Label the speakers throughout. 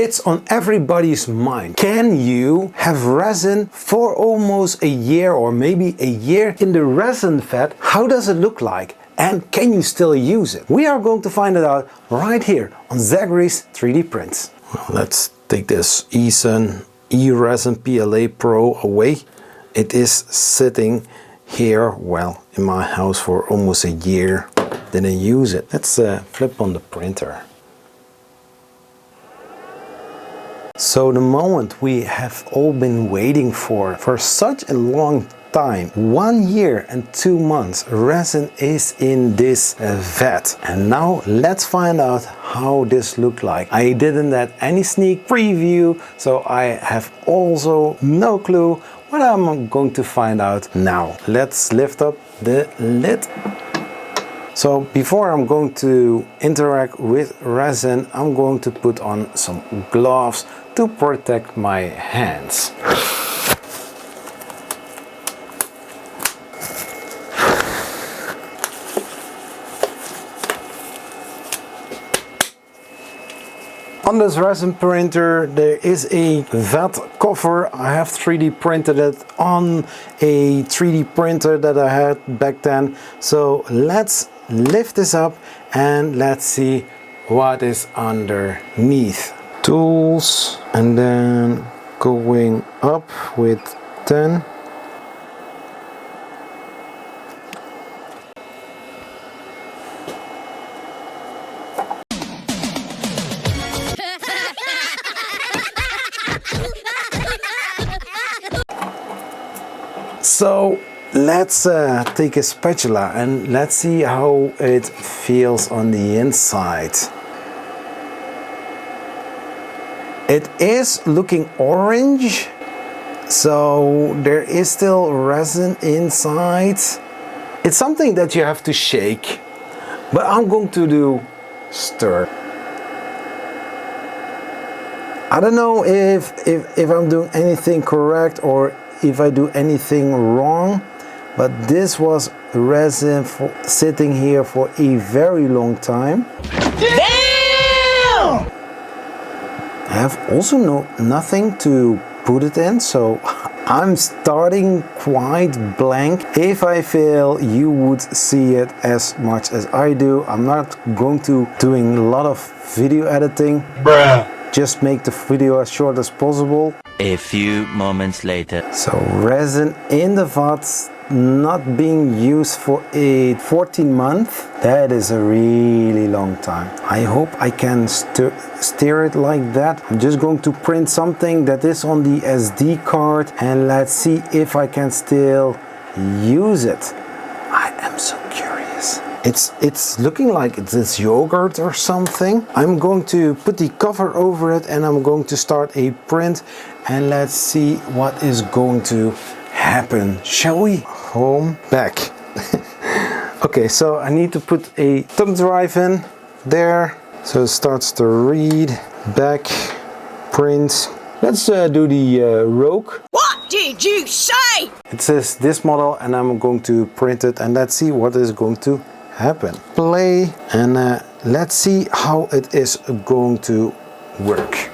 Speaker 1: It's on everybody's mind. Can you have resin for almost a year or maybe a year in the resin vat? How does it look like? And can you still use it? We are going to find it out right here on Zachary's 3D prints. Well, let's take this Resin PLA Pro away. It is sitting here, well, in my house for almost a year. Didn't use it. Let's flip on the printer. So the moment we have all been waiting for such a long time, 1 year and 2 months, resin is in this vat. And now let's find out how this looked like. I didn't have any sneak preview, so I have also no clue what I'm going to find out now. Let's lift up the lid. So before I'm going to interact with resin, I'm going to put on some gloves to protect my hands. On this resin printer there is a vat cover. I have 3D printed it on a 3D printer that I had back then. So let's lift this up and let's see what is underneath. Tools, and then going up with 10. So let's take a spatula and let's see how it feels on the inside. It is looking orange, so there is still resin inside. It's something that you have to shake, but I'm going to do stir. I don't know if I'm doing anything correct or if I do anything wrong, but this was resin sitting here for a very long time. I have also nothing to put it in, so I'm starting quite blank. If I fail, you would see it as much as I do. I'm not going to doing a lot of video editing. Bruh. Just make the video as short as possible.
Speaker 2: A few moments later.
Speaker 1: So resin in the vat, not being used for a 14 months. That is a really long time. I hope I can steer it like that. I'm just going to print something that is on the SD card and let's see if I can still use it. I am so curious. It's looking like it's yogurt or something. I'm going to put the cover over it and I'm going to start a print and let's see what is going to happen. Shall we? Home, back. Okay, so I need to put a thumb drive in there. So it starts to read, back, print. Let's do the Rogue.
Speaker 3: What did you say?
Speaker 1: It says this model and I'm going to print it and let's see what is going to happen. Play and let's see how it is going to work.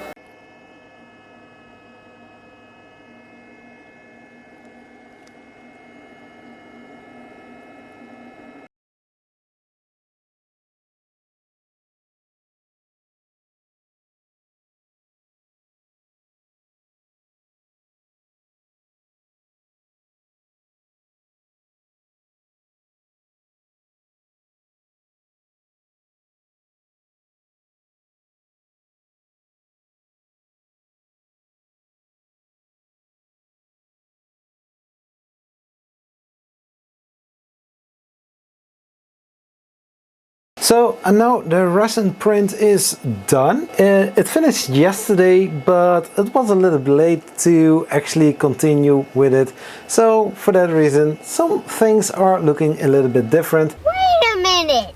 Speaker 1: So and now the resin print is done. It finished yesterday, but it was a little bit late to actually continue with it. So for that reason, some things are looking a little bit different.
Speaker 4: Wait a minute!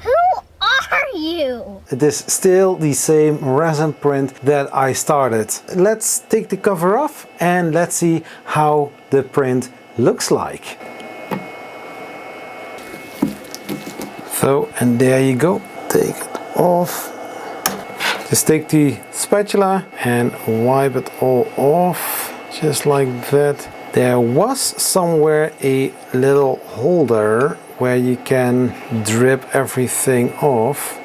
Speaker 4: Who are you?
Speaker 1: It is still the same resin print that I started. Let's take the cover off and let's see how the print looks like. So, and there you go, take it off. Just take the spatula and wipe it all off, just like that. There was somewhere a little holder where you can drip everything off.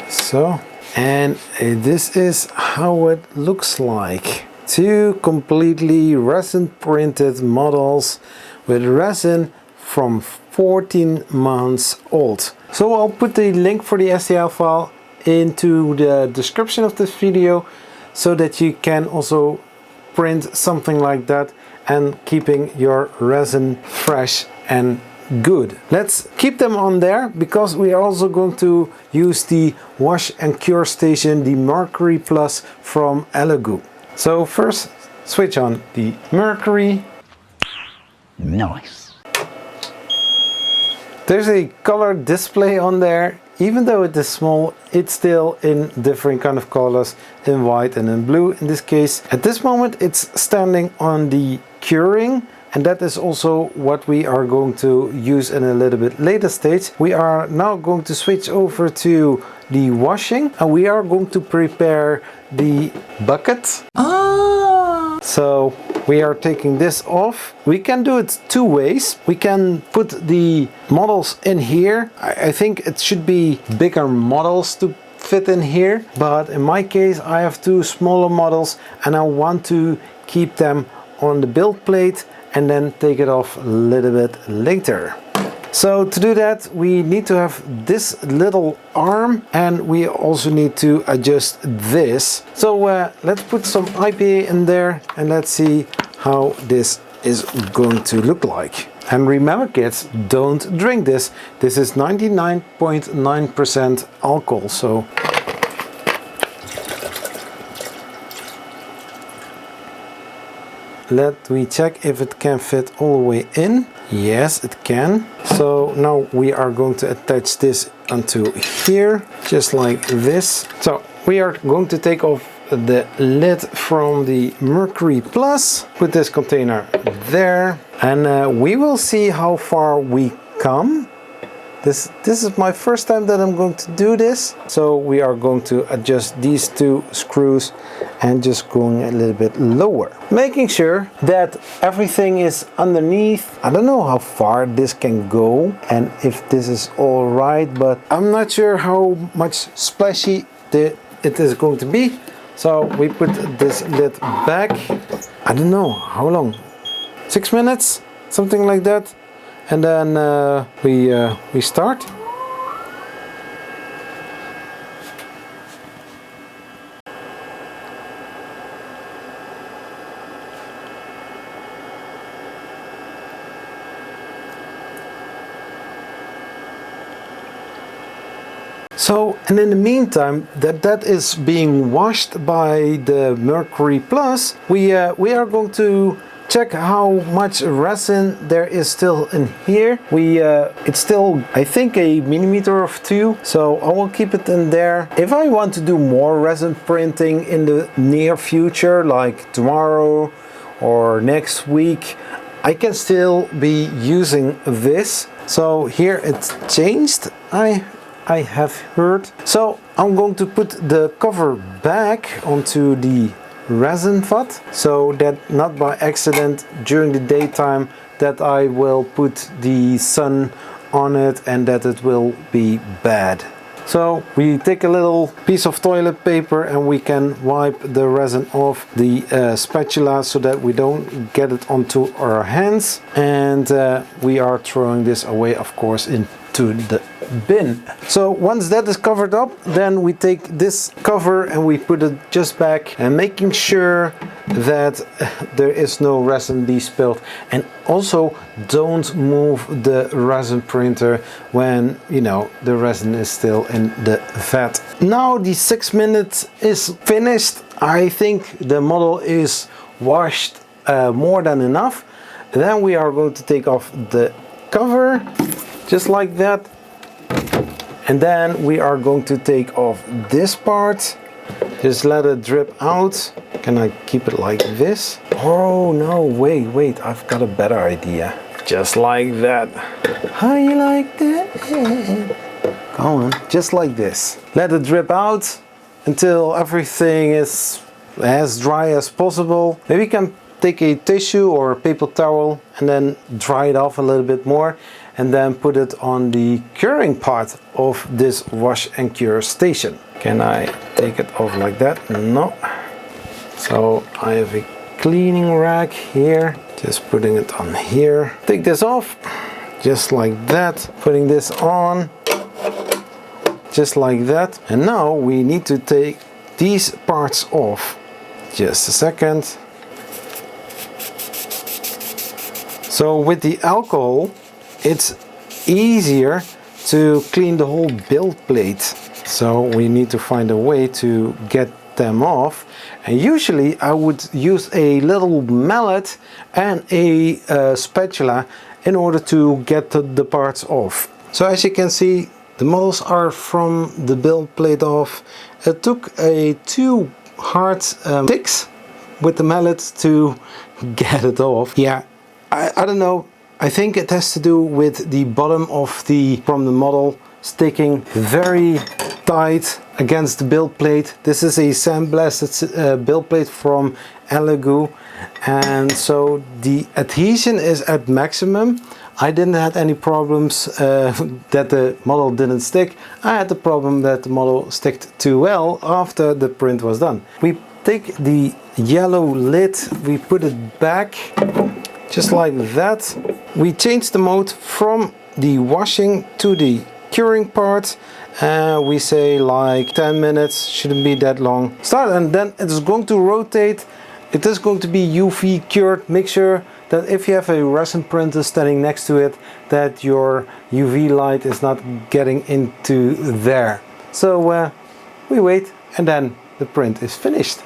Speaker 1: So, and this is how it looks like. Two completely resin printed models with resin from 14 months old. So I'll put the link for the STL file into the description of this video so that you can also print something like that and keeping your resin fresh and good. Let's keep them on there because we are also going to use the wash and cure station, the Mercury Plus from Elegoo. So first switch on the Mercury.
Speaker 2: Nice.
Speaker 1: There's a color display on there. Even though it is small, it's still in different kind of colors, in white and in blue in this case. At this moment it's standing on the curing, and that is also what we are going to use in a little bit later stage. We are now going to switch over to the washing, and we are going to prepare the bucket. So we are taking this off. We can do it two ways. We can put the models in here. I think it should be bigger models to fit in here, but in my case I have two smaller models and I want to keep them on the build plate and then take it off a little bit later. So to do that we need to have this little arm, and we also need to adjust this. So let's put some IPA in there and let's see how this is going to look like. And remember kids, don't drink this. This is 99.9% alcohol. So let me check if it can fit all the way in. Yes, it can. So now we are going to attach this onto here, just like this. So we are going to take off the lid from the Mercury Plus, put this container there, and we will see how far we come. This is my first time that I'm going to do this. So we are going to adjust these two screws and just going a little bit lower, making sure that everything is underneath. I don't know how far this can go and if this is all right, but I'm not sure how much splashy it is going to be. So we put this lid back. I don't know how long, 6 minutes, something like that. And then we start. So, and in the meantime, that is being washed by the Mercury Plus, we are going to check how much resin there is still in here. It's still, I think, a millimeter or two, so I will keep it in there. If I want to do more resin printing in the near future, like tomorrow or next week, I can still be using this. So here it's changed, I have heard. So I'm going to put the cover back onto the resin vat, so that not by accident during the daytime that I will put the sun on it and that it will be bad. So we take a little piece of toilet paper and we can wipe the resin off the spatula so that we don't get it onto our hands, and we are throwing this away, of course, into the bin. So once that is covered up, then we take this cover and we put it just back, and making sure that there is no resin be spilled. And also don't move the resin printer when the resin is still in the vat. Now the 6 minutes is finished. I think the model is washed more than enough. Then we are going to take off the cover just like that, and then we are going to take off this part. Just let it drip out. Can I keep it like this? Oh no, wait, I've got a better idea. Just like that. How you like that? Go on, just like this. Let it drip out, until everything is as dry as possible. Maybe you can take a tissue or a paper towel and then dry it off a little bit more, and then put it on the curing part of this wash and cure station. Can I take it off like that? No. So I have a cleaning rag here, just putting it on here. Take this off, just like that, putting this on, just like that. And now we need to take these parts off. Just a second. So with the alcohol, it's easier to clean the whole build plate. So we need to find a way to get them off. And usually I would use a little mallet and a spatula in order to get the parts off. So as you can see, the models are from the build plate off. It took two hard sticks with the mallet to get it off. Yeah, I don't know. I think it has to do with the bottom of the model sticking very tight against the build plate. This is a sandblasted build plate from Elegoo, and so the adhesion is at maximum. I didn't have any problems that the model didn't stick. I had the problem that the model sticked too well after the print was done. We take the yellow lid, we put it back just like that. We change the mode from the washing to the curing part. We say like 10 minutes, shouldn't be that long. Start, and then it's going to rotate. It is going to be UV cured. Make sure that if you have a resin printer standing next to it, that your UV light is not getting into there. So we wait, and then the print is finished.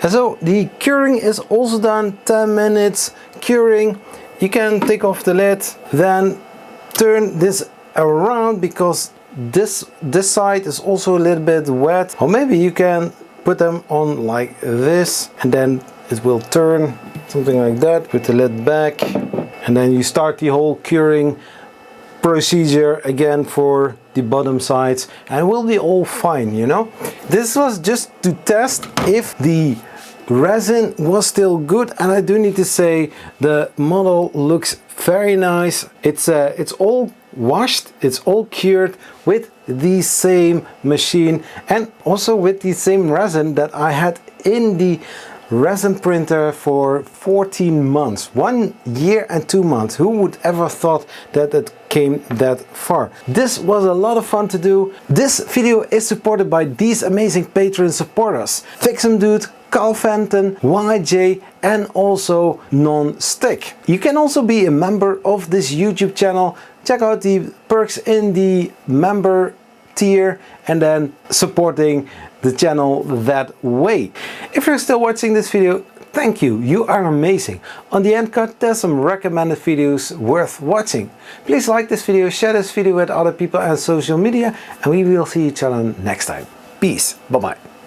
Speaker 1: And so the curing is also done. 10 minutes curing. You can take off the lid, then turn this around because this side is also a little bit wet. Or maybe you can put them on like this, and then it will turn, something like that. Put the lid back, and then you start the whole curing procedure again for the bottom sides, and it will be all fine, you know. This was just to test if the resin was still good, and I do need to say the model looks very nice. It's all washed, it's all cured with the same machine, and also with the same resin that I had in the resin printer for 14 months. 1 year and 2 months. Who would ever thought that it came that far? This was a lot of fun to do. This video is supported by these amazing Patreon supporters: Fix'em Dude, Carl Fenton, YJ, and also Non-Stick. You can also be a member of this YouTube channel. Check out the perks in the member tier, and then supporting the channel that way. If you're still watching this video, thank you, you are amazing. On the end card, there's some recommended videos worth watching. Please like this video, share this video with other people and social media, and we will see each other next time. Peace, bye bye.